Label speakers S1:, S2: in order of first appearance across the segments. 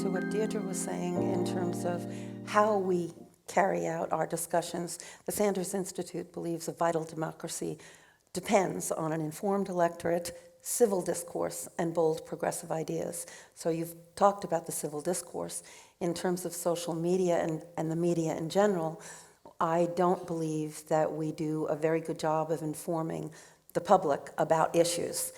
S1: to what Deirdre was saying in terms of how we carry out our discussions. The Sanders Institute believes a vital democracy depends on an informed electorate, civil discourse, and bold progressive ideas. So you've talked about the civil discourse. In terms of social media and the media in general, I don't believe that we do a very good job of informing the public about issues.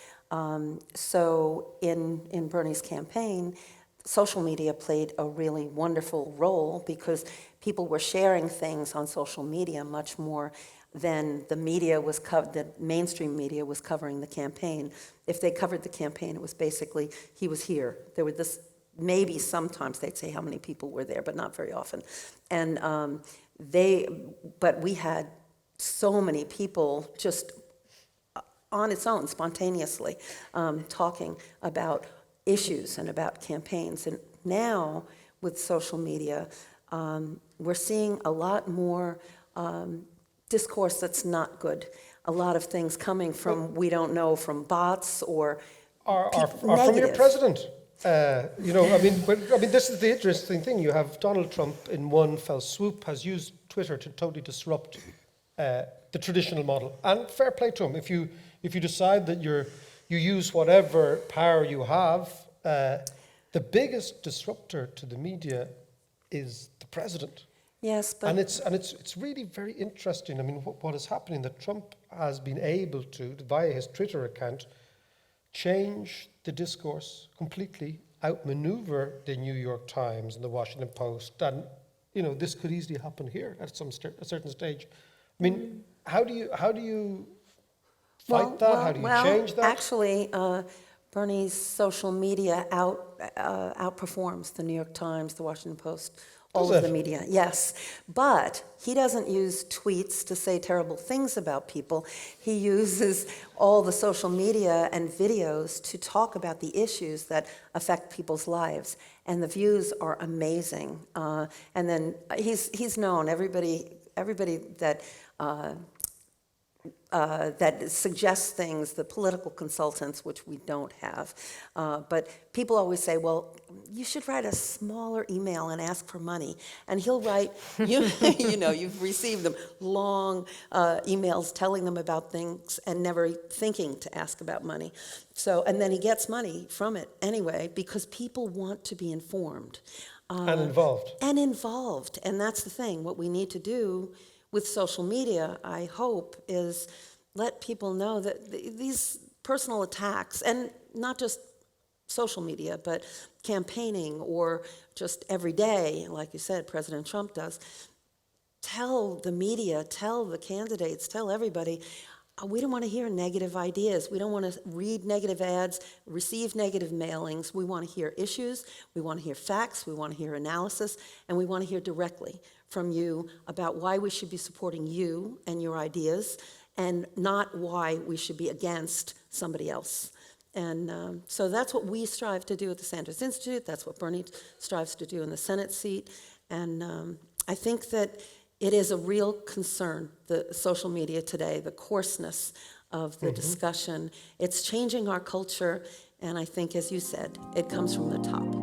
S1: So in Bernie's campaign, social media played a really wonderful role because people were sharing things on social media much more than the media was the mainstream media was covering the campaign. If they covered the campaign, it was basically, he was here. There were this, maybe sometimes they'd say how many people were there, but not very often. And but we had so many people just on its own, spontaneously, talking about issues and about campaigns. And now, with social media, we're seeing a lot more discourse that's not good. A lot of things coming from, we don't know, from bots or
S2: from your president. This is the interesting thing. You have Donald Trump in one fell swoop has used Twitter to totally disrupt the traditional model. And fair play to him. If you decide that you use whatever power you have, the biggest disruptor to the media is the president.
S1: Yes, but
S2: it's really very interesting. I mean, what is happening? That Trump has been able to, via his Twitter account, change the discourse completely, outmaneuver the New York Times and the Washington Post, and this could easily happen here at a certain stage. I mean, how do you fight that? How do you change that?
S1: Actually, Bernie's social media outperforms the New York Times, the Washington Post, all of the media, yes. But he doesn't use tweets to say terrible things about people. He uses all the social media and videos to talk about the issues that affect people's lives. And the views are amazing. And then he's known, everybody that that suggests things, the political consultants, which we don't have. But people always say, well, you should write a smaller email and ask for money. And he'll write, you've received them, long emails telling them about things and never thinking to ask about money. So, and then he gets money from it anyway, because people want to be informed.
S2: And involved.
S1: And that's the thing. What we need to do with social media, I hope, is let people know that these personal attacks, and not just social media, but campaigning or just every day, like you said, President Trump does, tell the media, tell the candidates, tell everybody, we don't want to hear negative ideas. We don't want to read negative ads, receive negative mailings. We want to hear issues. We want to hear facts. We want to hear analysis. And we want to hear directly from you about why we should be supporting you and your ideas, and not why we should be against somebody else. And so that's what we strive to do at the Sanders Institute. That's what Bernie strives to do in the Senate seat. And I think that it is a real concern, the social media today, the coarseness of the discussion. It's changing our culture, and I think, as you said, it comes from the top.